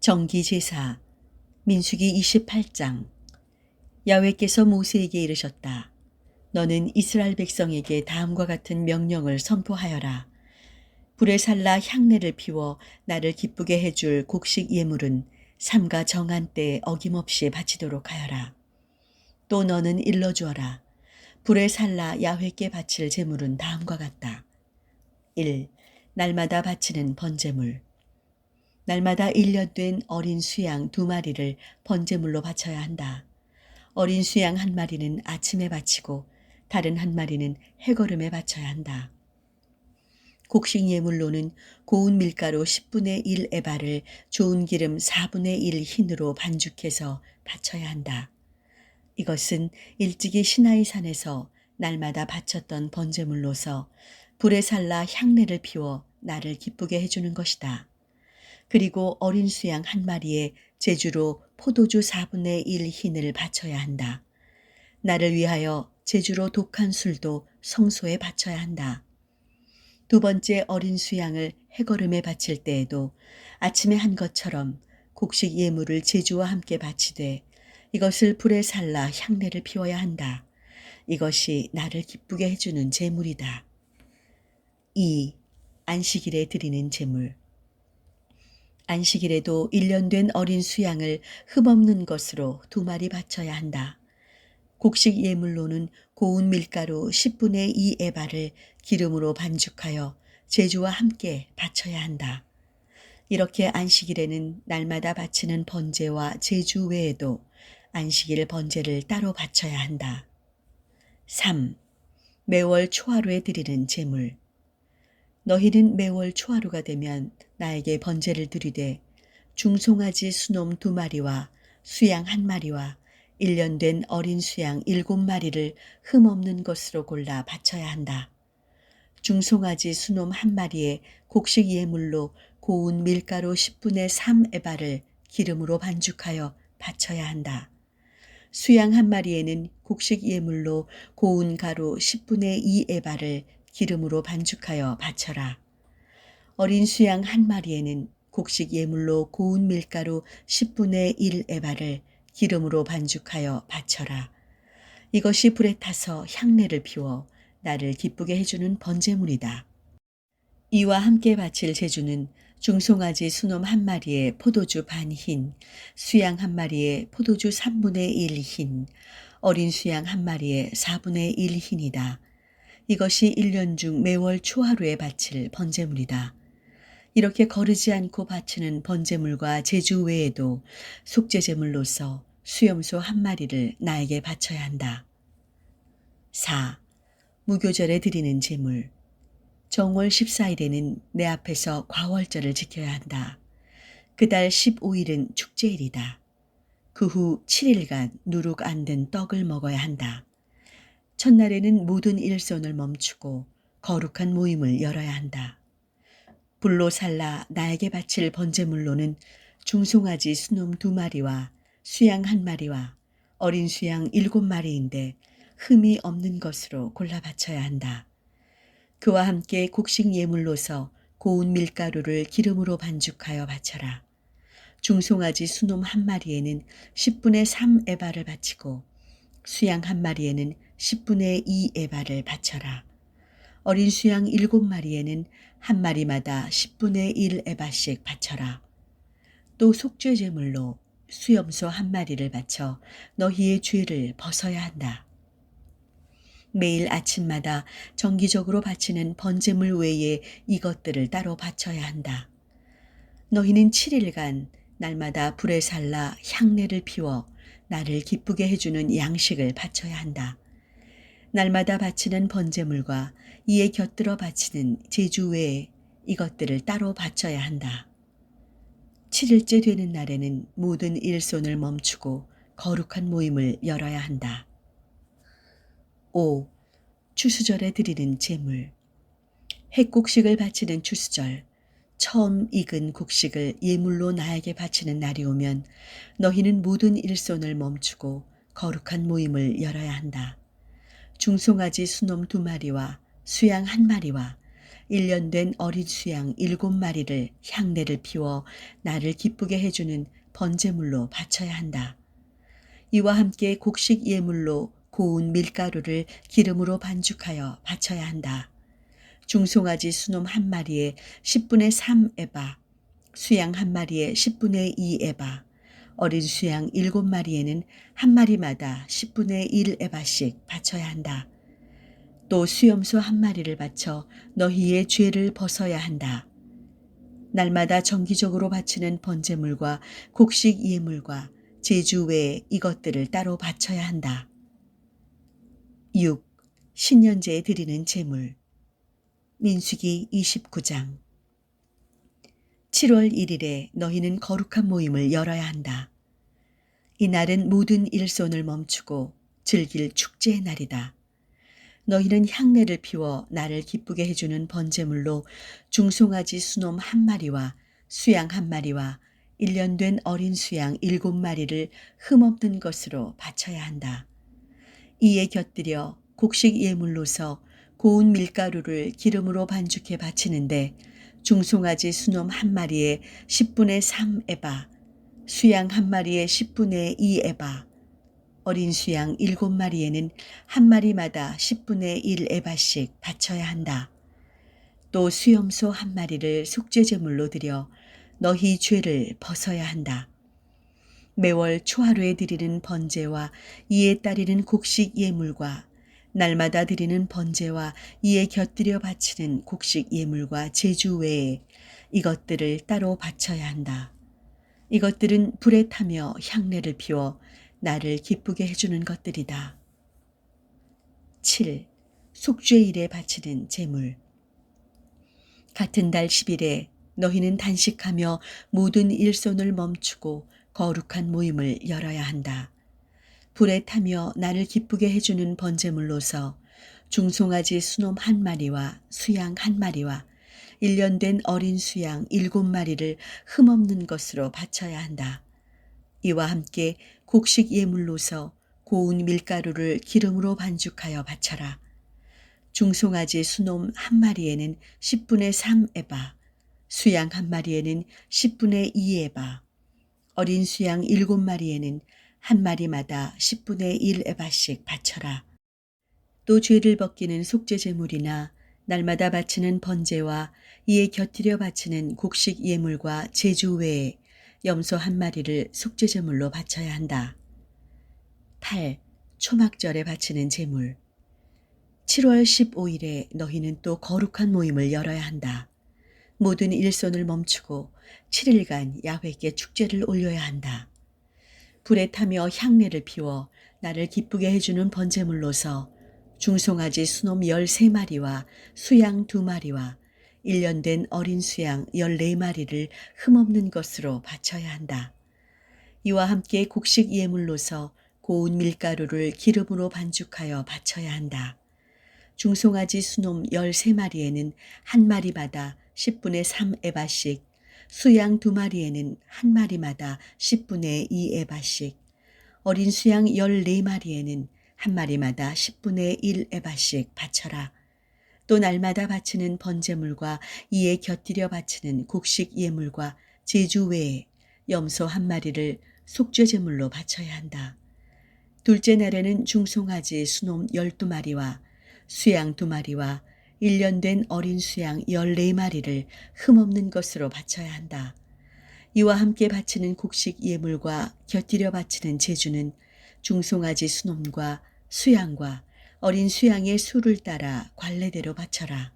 정기제사 민수기 28장. 야훼께서 모세에게 이르셨다. 너는 이스라엘 백성에게 다음과 같은 명령을 선포하여라. 불에 살라 향내를 피워 나를 기쁘게 해줄 곡식 예물은 삼가 정한 때에 어김없이 바치도록 하여라. 또 너는 일러주어라. 불에 살라 야훼께 바칠 제물은 다음과 같다. 1. 날마다 바치는 번제물. 날마다 1년 된 어린 수양 2마리를 번제물로 바쳐야 한다. 어린 수양 1마리는 아침에 바치고 다른 1마리는 해거름에 바쳐야 한다. 곡식 예물로는 고운 밀가루 10분의 1 에바를 좋은 기름 4분의 1 흰으로 반죽해서 바쳐야 한다. 이것은 일찍이 시나이 산에서 날마다 바쳤던 번제물로서 불에 살라 향내를 피워 나를 기쁘게 해주는 것이다. 그리고 어린 수양 1마리에 제주로 포도주 4분의 1 흰을 바쳐야 한다. 나를 위하여 제주로 독한 술도 성소에 바쳐야 한다. 2번째 어린 수양을 해거름에 바칠 때에도 아침에 한 것처럼 곡식 예물을 제주와 함께 바치되 이것을 불에 살라 향내를 피워야 한다. 이것이 나를 기쁘게 해주는 제물이다. 2. 안식일에 드리는 제물. 안식일에도 1년 된 어린 수양을 흠없는 것으로 2마리 바쳐야 한다. 곡식 예물로는 고운 밀가루 10분의 2 에바를 기름으로 반죽하여 제주와 함께 바쳐야 한다. 이렇게 안식일에는 날마다 바치는 번제와 제주 외에도 안식일 번제를 따로 바쳐야 한다. 3. 매월 초하루에 드리는 제물. 너희는 매월 초하루가 되면 나에게 번제를 드리되 중송아지 수놈 2마리와 수양 1마리와 1년 된 어린 수양 7마리를 흠없는 것으로 골라 바쳐야 한다. 중송아지 수놈 1마리에 곡식 예물로 고운 밀가루 10분의 3 에바를 기름으로 반죽하여 바쳐야 한다. 수양 1마리에는 곡식 예물로 고운 가루 10분의 2 에바를 기름으로 반죽하여 바쳐라. 어린 수양 1마리에는 곡식 예물로 고운 밀가루 10분의 1 에바를 기름으로 반죽하여 바쳐라. 이것이 불에 타서 향내를 피워 나를 기쁘게 해주는 번제물이다. 이와 함께 바칠 제주는 중송아지 수놈 1마리에 포도주 반 흰, 수양 1마리에 포도주 3분의 1 흰, 어린 수양 1마리에 4분의 1 흰이다. 이것이 1년 중 매월 초하루에 바칠 번제물이다. 이렇게 거르지 않고 바치는 번제물과 제주 외에도 속죄제물로서 수염소 1마리를 나에게 바쳐야 한다. 4. 무교절에 드리는 제물. 정월 14일에는 내 앞에서 과월절을 지켜야 한다. 그달 15일은 축제일이다. 그 후 7일간 누룩 안 든 떡을 먹어야 한다. 첫날에는 모든 일손을 멈추고 거룩한 모임을 열어야 한다. 불로 살라 나에게 바칠 번제물로는 중송아지 수놈 2마리와 수양 1마리와 어린 수양 7마리인데 흠이 없는 것으로 골라 바쳐야 한다. 그와 함께 곡식 예물로서 고운 밀가루를 기름으로 반죽하여 바쳐라. 중송아지 수놈 1마리에는 10분의 3 에바를 바치고 수양 1마리에는 10분의 2 에바를 바쳐라. 어린 수양 7마리에는 1마리마다 10분의 1 에바씩 바쳐라. 또 속죄제물로 수염소 1마리를 바쳐 너희의 죄를 벗어야 한다. 매일 아침마다 정기적으로 바치는 번제물 외에 이것들을 따로 바쳐야 한다. 너희는 7일간 날마다 불에 살라 향내를 피워 나를 기쁘게 해주는 양식을 바쳐야 한다. 날마다 바치는 번제물과 이에 곁들여 바치는 제주 외에 이것들을 따로 바쳐야 한다. 7일째 되는 날에는 모든 일손을 멈추고 거룩한 모임을 열어야 한다. 5. 추수절에 드리는 제물. 핵곡식을 바치는 추수절, 처음 익은 곡식을 예물로 나에게 바치는 날이 오면 너희는 모든 일손을 멈추고 거룩한 모임을 열어야 한다. 중송아지 수놈 2마리와 수양 1마리와 1년 된 어린 수양 7마리를 향내를 피워 나를 기쁘게 해주는 번제물로 바쳐야 한다. 이와 함께 곡식 예물로 고운 밀가루를 기름으로 반죽하여 바쳐야 한다. 중송아지 수놈 1마리에 10분의 3 에바, 수양 1마리에 10분의 2 에바, 어린 수양 7마리에는 1마리마다 10분의 1 에바씩 바쳐야 한다. 또 수염소 1마리를 바쳐 너희의 죄를 벗어야 한다. 날마다 정기적으로 바치는 번제물과 곡식 예물과 제주 외에 이것들을 따로 바쳐야 한다. 6. 신년제에 드리는 제물. 민수기 29장. 7월 1일에 너희는 거룩한 모임을 열어야 한다. 이날은 모든 일손을 멈추고 즐길 축제의 날이다. 너희는 향내를 피워 나를 기쁘게 해주는 번제물로 중송아지 수놈 1마리와 수양 1마리와 1년 된 어린 수양 7마리를 흠없는 것으로 바쳐야 한다. 이에 곁들여 곡식 예물로서 고운 밀가루를 기름으로 반죽해 바치는데 중송아지 수놈 1마리에 10분의 3 에바, 수양 1마리에 10분의 2 에바, 어린 수양 7마리에는 1마리마다 10분의 1 에바씩 바쳐야 한다. 또 수염소 1마리를 속죄제물로 드려 너희 죄를 벗어야 한다. 매월 초하루에 드리는 번제와 이에 따르는 곡식 예물과 날마다 드리는 번제와 이에 곁들여 바치는 곡식 예물과 제주 외에 이것들을 따로 바쳐야 한다. 이것들은 불에 타며 향내를 피워 나를 기쁘게 해주는 것들이다. 7. 속죄일에 바치는 제물. 같은 달 10일에 너희는 단식하며 모든 일손을 멈추고 거룩한 모임을 열어야 한다. 불에 타며 나를 기쁘게 해주는 번제물로서 중송아지 수놈 1마리와 수양 1마리와 1년 된 어린 수양 7마리를 흠없는 것으로 바쳐야 한다. 이와 함께 곡식 예물로서 고운 밀가루를 기름으로 반죽하여 바쳐라. 중송아지 수놈 1마리에는 10분의 3 에바, 수양 1마리에는 10분의 2 에바, 어린 수양 7마리에는 1마리마다 10분의 1 에바씩 바쳐라. 또 죄를 벗기는 속죄제물이나 날마다 바치는 번제와 이에 곁들여 바치는 곡식 예물과 제주 외에 염소 1마리를 속죄제물로 바쳐야 한다. 8. 초막절에 바치는 제물. 7월 15일에 너희는 또 거룩한 모임을 열어야 한다. 모든 일손을 멈추고 7일간 야훼께 축제를 올려야 한다. 불에 타며 향내를 피워 나를 기쁘게 해주는 번제물로서 중송아지 수놈 13마리와 수양 2마리와 1년 된 어린 수양 14마리를 흠없는 것으로 바쳐야 한다. 이와 함께 곡식 예물로서 고운 밀가루를 기름으로 반죽하여 바쳐야 한다. 중송아지 수놈 13마리에는 1마리마다 10분의 3 에바씩, 수양 2마리에는 1마리마다 10분의 2 에바씩, 어린 수양 14마리에는 1마리마다 10분의 1 에바씩 바쳐라. 또 날마다 바치는 번제물과 이에 곁들여 바치는 곡식 예물과 제주 외에 염소 1마리를 속죄제물로 바쳐야 한다. 둘째 날에는 중송아지 수놈 12마리와 수양 2마리와 1년 된 어린 수양 14마리를 흠없는 것으로 바쳐야 한다. 이와 함께 바치는 곡식 예물과 곁들여 바치는 제주는 중송아지 수놈과 수양과 어린 수양의 수를 따라 관례대로 바쳐라.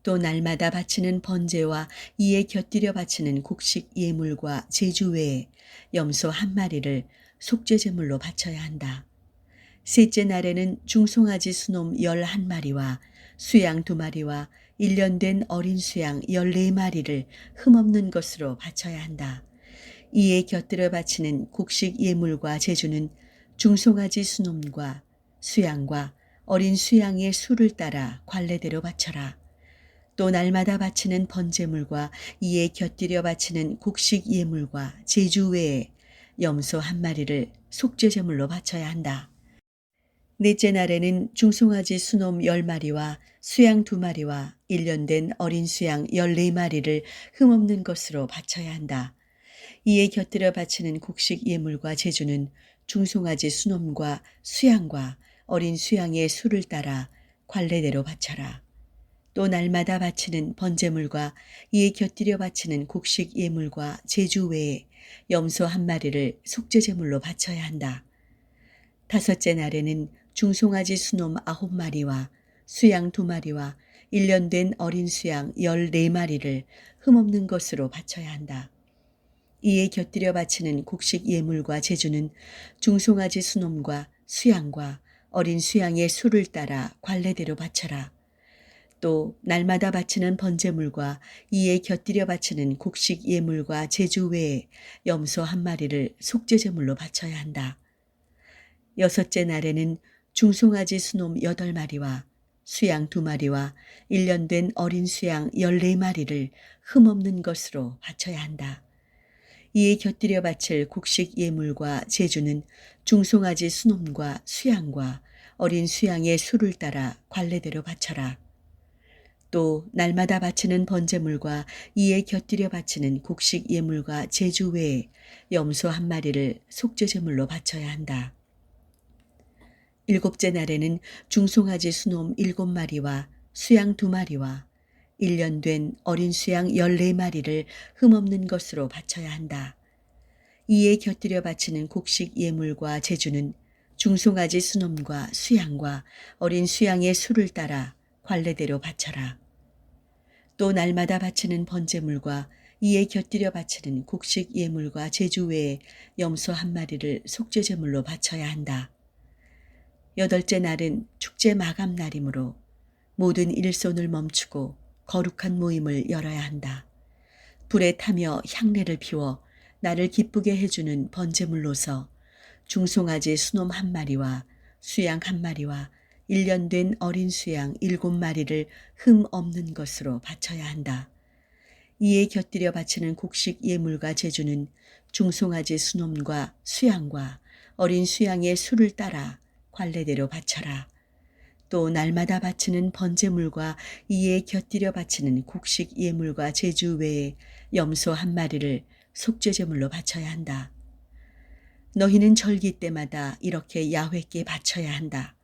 또 날마다 바치는 번제와 이에 곁들여 바치는 곡식 예물과 제주 외에 염소 1마리를 속죄제물로 바쳐야 한다. 셋째 날에는 중송아지 수놈 11마리와 수양 2마리와 1년 된 어린 수양 14마리를 흠없는 것으로 바쳐야 한다. 이에 곁들여 바치는 곡식 예물과 제주는 중송아지 수놈과 수양과 어린 수양의 수를 따라 관례대로 바쳐라. 또 날마다 바치는 번제물과 이에 곁들여 바치는 곡식 예물과 제주 외에 염소 1마리를 속죄제물로 바쳐야 한다. 넷째 날에는 중송아지 수놈 10마리와 수양 2마리와 1년 된 어린 수양 14마리를 흠없는 것으로 바쳐야 한다. 이에 곁들여 바치는 곡식 예물과 제주는 중송아지 수놈과 수양과 어린 수양의 수를 따라 관례대로 바쳐라. 또 날마다 바치는 번제물과 이에 곁들여 바치는 곡식 예물과 제주 외에 염소 1마리를 속죄제물로 바쳐야 한다. 다섯째 날에는 중송아지 수놈 9마리와 수양 2마리와 1년 된 어린 수양 14마리를 흠없는 것으로 바쳐야 한다. 이에 곁들여 바치는 곡식 예물과 제주는 중송아지 수놈과 수양과 어린 수양의 수를 따라 관례대로 바쳐라. 또 날마다 바치는 번제물과 이에 곁들여 바치는 곡식 예물과 제주 외에 염소 1마리를 속죄제물로 바쳐야 한다. 여섯째 날에는 중송아지 수놈 8마리와 수양 2마리와 1년 된 어린 수양 14마리를 흠없는 것으로 바쳐야 한다. 이에 곁들여 바칠 곡식 예물과 제주는 중송아지 수놈과 수양과 어린 수양의 수를 따라 관례대로 바쳐라. 또 날마다 바치는 번제물과 이에 곁들여 바치는 곡식 예물과 제주 외에 염소 1마리를 속죄제물로 바쳐야 한다. 일곱째 날에는 중송아지 수놈 7마리와 수양 2마리와 1년 된 어린 수양 14마리를 흠없는 것으로 바쳐야 한다. 이에 곁들여 바치는 곡식 예물과 제주는 중송아지 수놈과 수양과 어린 수양의 수를 따라 관례대로 바쳐라. 또 날마다 바치는 번제물과 이에 곁들여 바치는 곡식 예물과 제주 외에 염소 1마리를 속죄제물로 바쳐야 한다. 여덟째 날은 축제 마감 날이므로 모든 일손을 멈추고 거룩한 모임을 열어야 한다. 불에 타며 향례를 피워 나를 기쁘게 해주는 번제물로서 중송아지 수놈 1마리와 수양 1마리와 1년 된 어린 수양 7마리를 흠 없는 것으로 바쳐야 한다. 이에 곁들여 바치는 곡식 예물과 제주는 중송아지 수놈과 수양과 어린 수양의 수를 따라 관례대로 바쳐라. 또 날마다 바치는 번제물과 이에 곁들여 바치는 곡식 예물과 제주 외에 염소 1마리를 속죄제물로 바쳐야 한다. 너희는 절기 때마다 이렇게 야훼께 바쳐야 한다.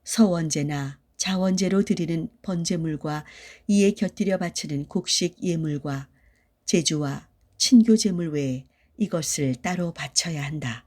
서원제나 자원제로 드리는 번제물과 이에 곁들여 바치는 곡식 예물과 제주와 친교제물 외에 이것을 따로 바쳐야 한다.